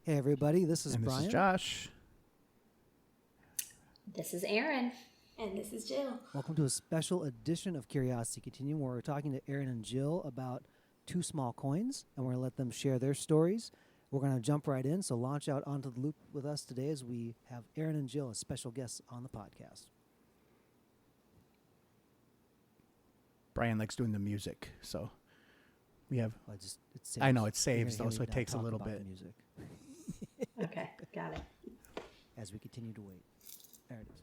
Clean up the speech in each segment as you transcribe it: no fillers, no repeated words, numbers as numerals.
Hey everybody, this is And Brian. This is Josh. This is Erin. And this is Jill. Welcome to a special edition of Curiosity Continuum where we're talking to Erin and Jill about two small coins, and we're going to let them share their stories. We're going to jump right in, so launch out onto the loop with us today as we have Erin and Jill as special guests on the podcast. Brian likes doing the music, so we have... Well, it saves. I know, it saves, You're gonna though, hear so me it now takes a talk little about bit. the music Okay, got it. as we continue to wait. There it is.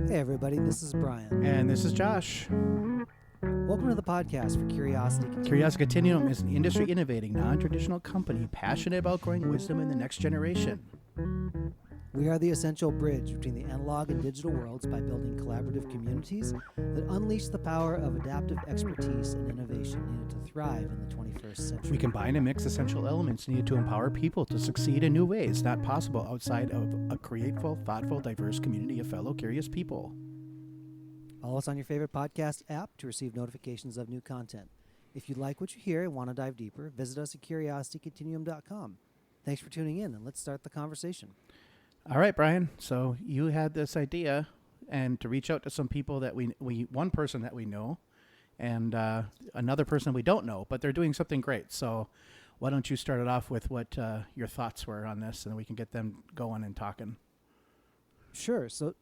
Hey everybody, this is Brian. And this is Josh. Welcome to the podcast for Curiosity Continuum. Curiosity Continuum is an industry-innovating, non-traditional company passionate about growing wisdom in the next generation. We are the essential bridge between the analog and digital worlds by building collaborative communities that unleash the power of adaptive expertise and innovation needed to thrive in the 21st century. We combine and mix essential elements needed to empower people to succeed in new ways not possible outside of a creative, thoughtful, diverse community of fellow curious people. Follow us on your favorite podcast app to receive notifications of new content. If you like what you hear and want to dive deeper, visit us at curiositycontinuum.com. Thanks for tuning in, and let's start the conversation. All right, Brian. So you had this idea, and to reach out to some people that we one person that we know, and another person we don't know, but they're doing something great. So why don't you start it off with what your thoughts were on this, and we can get them going and talking. Sure. So,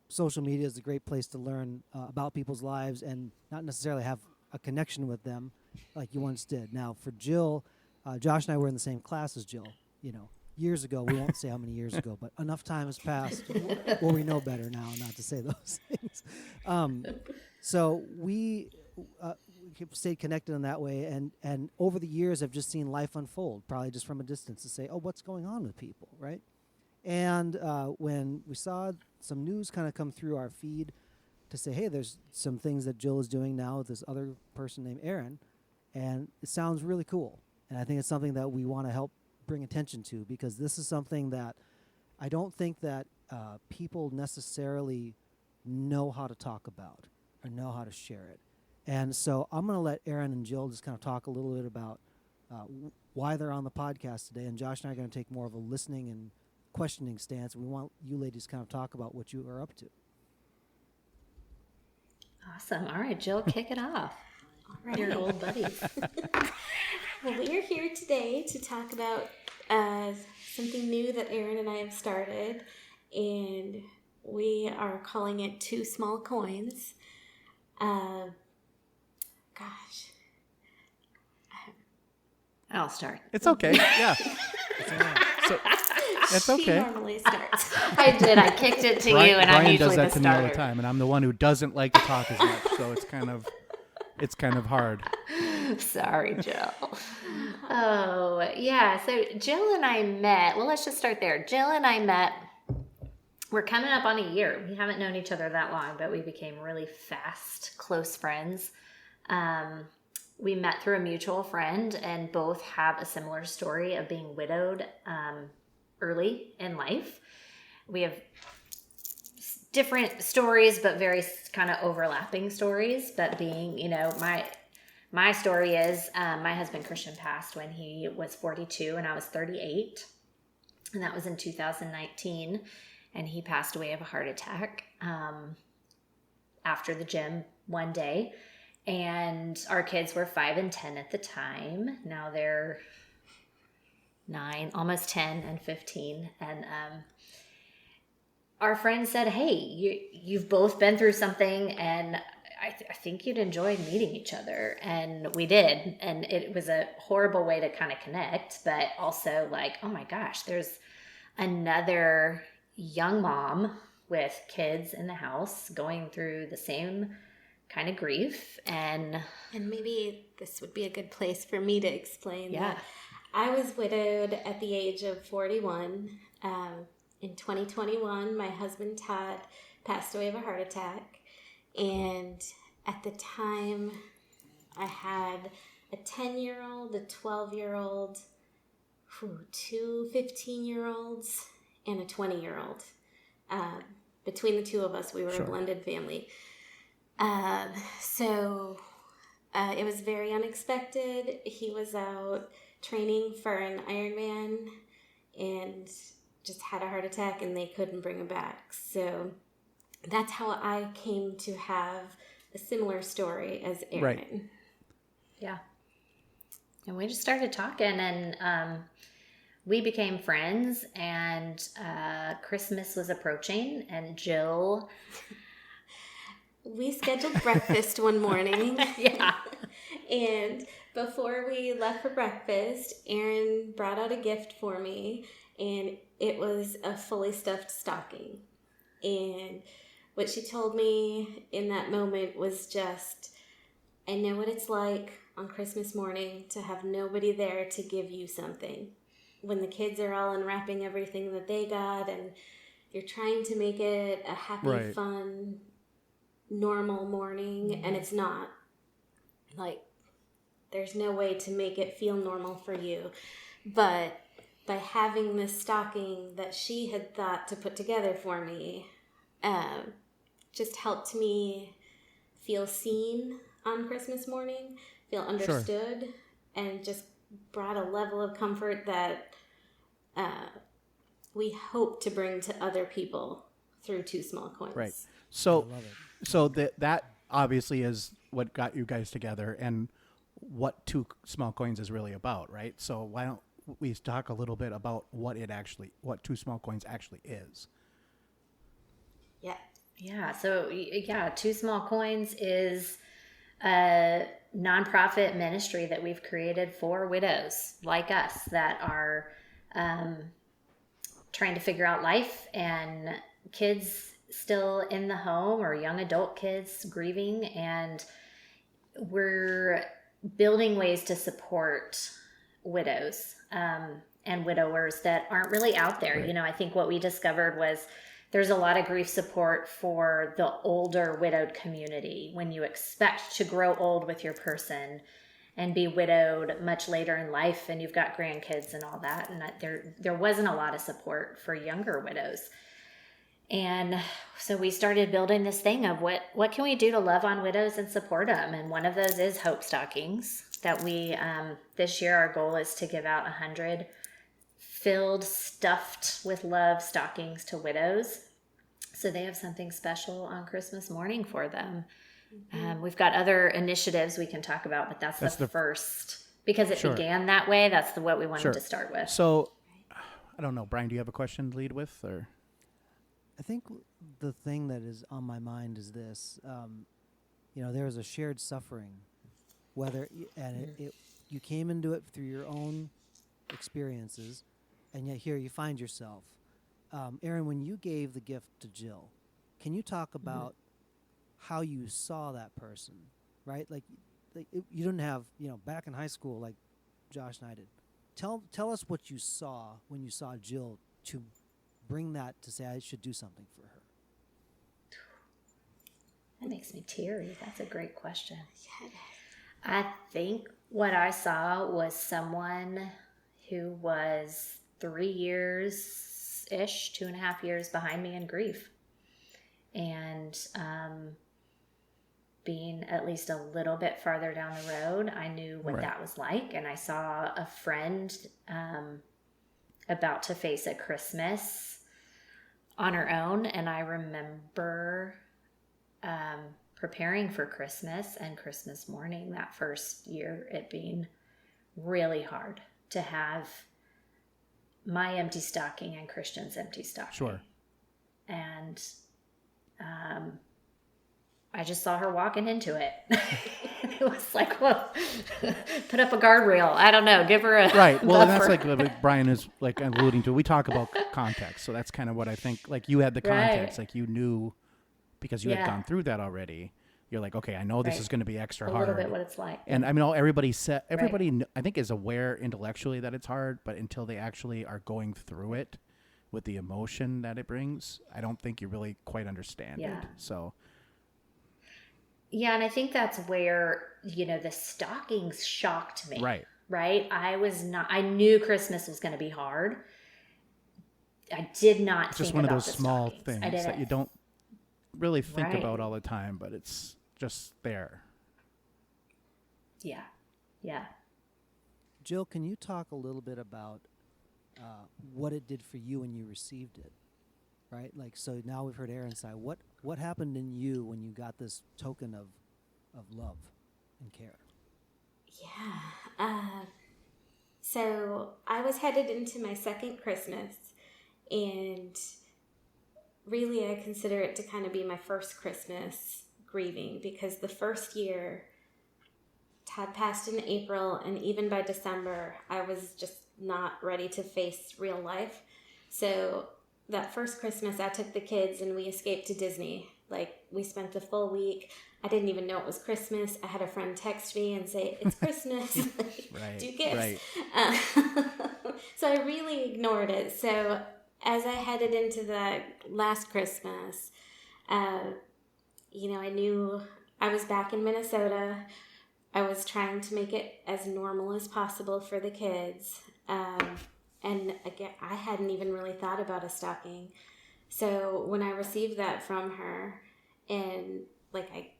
social media is a great place to learn about people's lives and not necessarily have a connection with them like you once did. Now, for Jill, Josh and I were in the same class as Jill, years ago. We won't say how many years ago, but enough time has passed where we know better now not to say those things. So we stayed connected in that way, and over the years I've just seen life unfold, probably just from a distance, to say, oh, what's going on with people, right? And when we saw some news kind of come through our feed to say, hey, there's some things that Jill is doing now with this other person named Erin, and it sounds really cool. And I think it's something that we want to help bring attention to, because this is something that I don't think that people necessarily know how to talk about or know how to share it. And so I'm going to let Erin and Jill just kind of talk a little bit about why they're on the podcast today. And Josh and I are going to take more of a listening and questioning stance. We want you ladies to kind of talk about what you are up to. Awesome. All right, Jill, kick it off. All right. Your old buddies. Well, we are here today to talk about something new that Erin and I have started, and we are calling it Two Small Coins. Gosh. I'll start. It's okay. Yeah. So that's She okay. normally starts. I did. I kicked it to you, and I'm Brian usually does that the to me all starter. the time, and I'm the one who doesn't like to talk as much, so it's kind of hard. Sorry, Jill. Oh, yeah. So Jill and I met. Well, let's just start there. Jill and I met. We're coming up on a year. We haven't known each other that long, but we became really fast, close friends. We met through a mutual friend, and both have a similar story of being widowed early in life. We have different stories, but very kind of overlapping stories. But being, my story is my husband Christian passed when he was 42 and I was 38. And that was in 2019. And he passed away of a heart attack after the gym one day. And our kids were 5 and 10 at the time. Now they're 9, almost 10 and 15. And our friend said, hey, you've both been through something, and I think you'd enjoy meeting each other. And we did. And it was a horrible way to kind of connect, but also like, oh my gosh, there's another young mom with kids in the house going through the same kind of grief. And maybe this would be a good place for me to explain that I was widowed at the age of 41. In 2021, my husband Todd passed away of a heart attack. And at the time, I had a 10-year-old, a 12-year-old, two 15-year-olds, and a 20-year-old. Between the two of us, we were Sure. a blended family. So it was very unexpected. He was out training for an Ironman and just had a heart attack, and they couldn't bring him back. So that's how I came to have a similar story as Erin. Right. Yeah. And we just started talking, and we became friends, and Christmas was approaching, and Jill... We scheduled breakfast one morning. Yeah. And before we left for breakfast, Erin brought out a gift for me, and it was a fully stuffed stocking. And what she told me in that moment was just, I know what it's like on Christmas morning to have nobody there to give you something. When the kids are all unwrapping everything that they got, and you're trying to make it a happy, Right. fun, normal morning, and it's not. Like, there's no way to make it feel normal for you. But by having this stocking that she had thought to put together for me, just helped me feel seen on Christmas morning, feel understood, and just brought a level of comfort that we hope to bring to other people through Two Small Coins. Right. I So, love it. so that obviously is what got you guys together, and what Two Small Coins is really about, right? So why don't we talk a little bit about what Two Small Coins actually is? Yeah. Yeah. So, Two Small Coins is a nonprofit ministry that we've created for widows like us that are trying to figure out life, and kids still in the home, or young adult kids grieving, and we're building ways to support widows and widowers that aren't really out there. Right. You know, I think what we discovered was there's a lot of grief support for the older widowed community when you expect to grow old with your person and be widowed much later in life, and you've got grandkids and all that, and that there wasn't a lot of support for younger widows. And so we started building this thing of what can we do to love on widows and support them, and one of those is Hope Stockings that we this year our goal is to give out 100 filled, stuffed with love stockings to widows, so they have something special on Christmas morning for them. We've got other initiatives we can talk about, but that's the first, because it Sure. began that way. That's what we wanted Sure. to start with. So, I don't know, Brian, do you have a question to lead with, or? I think the thing that is on my mind is this. There is a shared suffering, you came into it through your own experiences, and yet here you find yourself. Erin, when you gave the gift to Jill, can you talk about how you saw that person, right? You didn't have, back in high school like Josh and I did. Tell us what you saw when you saw Jill to bring that to say I should do something for her. That makes me teary. That's a great question. I think what I saw was someone who was 3 years-ish, 2.5 years behind me in grief. And being at least a little bit farther down the road, I knew what that was like. And I saw a friend about to face a Christmas on her own. And I remember preparing for Christmas and Christmas morning that first year, it being really hard to have my empty stocking and Christian's empty stocking. Sure. And I just saw her walking into it. It was like, whoa, put up a guardrail. I don't know, give her a Right. Well, and that's buffer. like what Brian is like alluding to. We talk about context, so that's kind of what I think. Like you had the context, like you knew because you had Yeah. gone through that already. you're like, okay, I know this Right. is going to be extra A hard. little bit what it's like. And I mean, everybody I think is aware intellectually that it's hard, but until they actually are going through it with the emotion that it brings, I don't think you really quite understand Yeah. it. So, Yeah, and I think that's where, the stockings shocked me. right. Right? I knew Christmas was going to be hard. I did not It's think just one of about those the small stockings. things I that didn't. you don't really think Right. about all the time, but it's just there. Yeah. Yeah. Jill, can you talk a little bit about what it did for you when you received it? Right? Like, so now we've heard Erin's side. What happened in you when you got this token of love and care? Yeah. So I was headed into my second Christmas, and really I consider it to kind of be my first Christmas grieving, because the first year Todd passed in April, and even by December I was just not ready to face real life. So that first Christmas I took the kids and we escaped to Disney. Like, we spent the full week. I didn't even know it was Christmas. I had a friend text me and say, it's Christmas. Right. Do gifts. Right. So I really ignored it. So as I headed into the last Christmas, I knew I was back in Minnesota. I was trying to make it as normal as possible for the kids. And again, I hadn't even really thought about a stocking. So when I received that from her, and I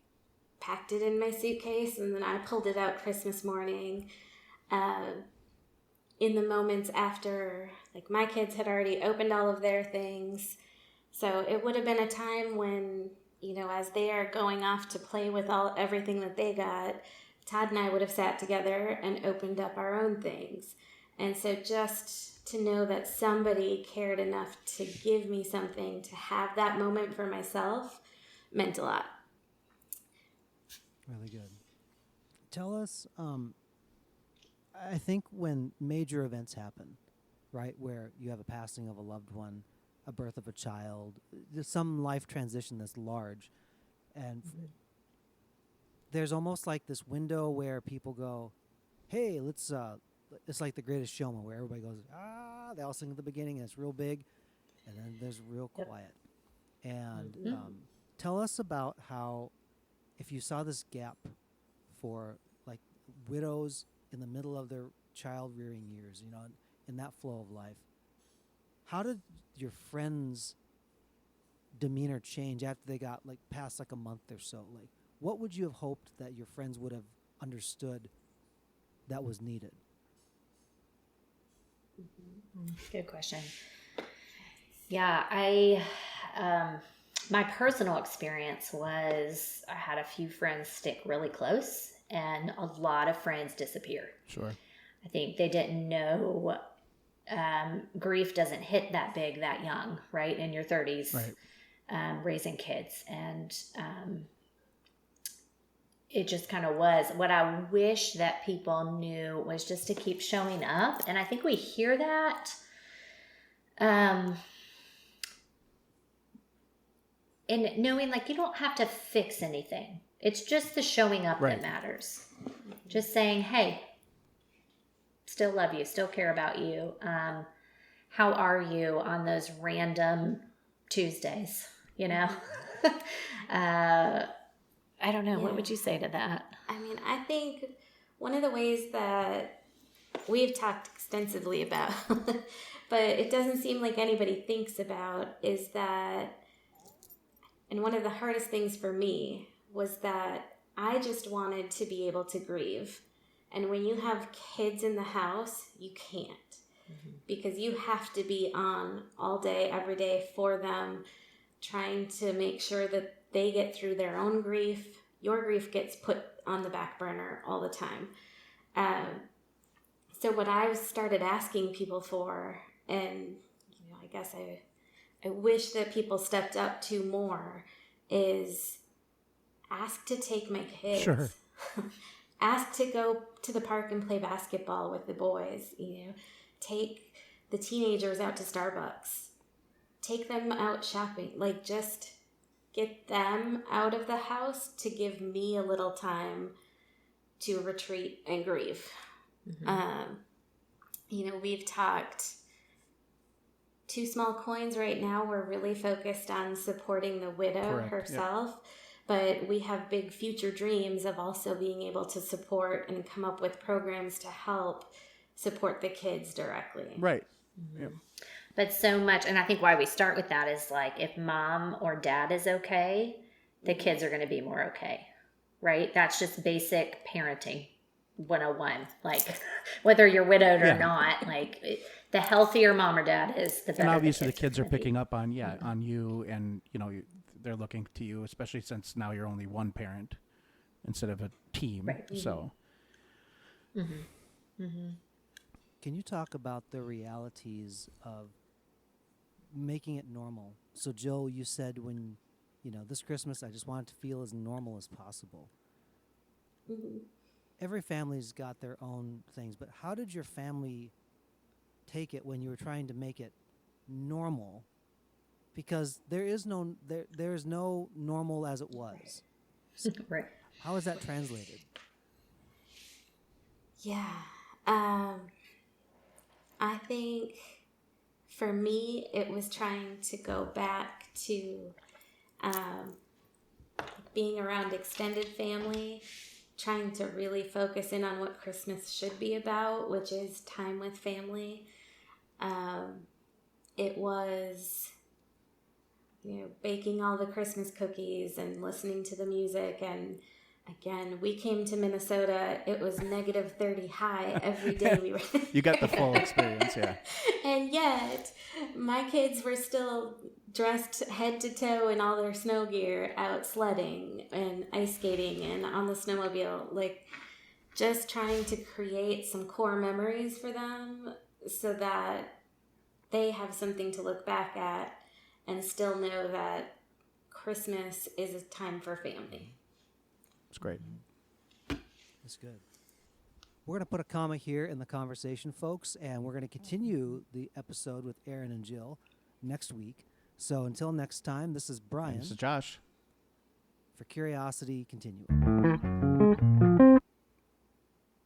packed it in my suitcase, and then I pulled it out Christmas morning, in the moments after, my kids had already opened all of their things. So it would have been a time when, as they are going off to play with everything that they got, Todd and I would have sat together and opened up our own things. And so just to know that somebody cared enough to give me something, to have that moment for myself, meant a lot. Really good. Tell us, I think when major events happen, right, where you have a passing of a loved one, a birth of a child, there's some life transition that's large, and there's almost like this window where people go, hey, let's, it's like The Greatest Showman, where everybody goes, they all sing at the beginning, and it's real big, and then there's real quiet. And tell us about how, if you saw this gap for widows in the middle of their child rearing years, in that flow of life, how did your friends' demeanor change after they got past a month or so? What would you have hoped that your friends would have understood that was needed? Good question. Yeah, I my personal experience was I had a few friends stick really close, and a lot of friends disappear. Sure. I think they didn't know grief doesn't hit that big that young, right? In your 30s, Right. Raising kids. And it just kind of was. What I wish that people knew was just to keep showing up. And I think we hear that. And knowing you don't have to fix anything. It's just the showing up Right. that matters. Just saying, hey, still love you, still care about you. How are you on those random Tuesdays? I don't know. Yeah. What would you say to that? I mean, I think one of the ways that we've talked extensively about, but it doesn't seem like anybody thinks about, is that, and one of the hardest things for me was that I just wanted to be able to grieve. And when you have kids in the house, you can't. Because you have to be on all day, every day for them, trying to make sure that they get through their own grief. Your grief gets put on the back burner all the time. So what I've started asking people for, and I guess I wish that people stepped up to more, is ask to take my kids. Sure. Ask to go to the park and play basketball with the boys. Take the teenagers out to Starbucks. Take them out shopping. Just get them out of the house to give me a little time to retreat and grieve. We've talked Two Small Coins right now. We're really focused on supporting the widow Correct. herself, but we have big future dreams of also being able to support and come up with programs to help support the kids directly. Right. But so much, and I think why we start with that is like, if mom or dad is okay, the kids are going to be more okay, right? That's just basic parenting 101. Like, whether you're widowed or not, like, the healthier mom or dad is, the better. And obviously the kids are gonna be. picking up on on you, and they're looking to you, especially since now you're only one parent instead of a team. Right. So Can you talk about the realities of making it normal? So, Jill, you said when, this Christmas, I just want it to feel as normal as possible. Every family's got their own things, but how did your family take it when you were trying to make it normal? Because there is no normal as it was. So Right. how is that translated? Yeah. I think for me, it was trying to go back to being around extended family, trying to really focus in on what Christmas should be about, which is time with family. It was, baking all the Christmas cookies and listening to the music. And again, we came to Minnesota. It was -30 high every day we were there. you got the full experience, yeah. And yet, my kids were still dressed head to toe in all their snow gear, out sledding and ice skating and on the snowmobile, like just trying to create some core memories for them so that they have something to look back at and still know that Christmas is a time for family. It's great. That's good. We're going to put a comma here in the conversation, folks, and we're going to continue the episode with Erin and Jill next week. So until next time, this is Brian. This is Josh. For Curiosity Continuum.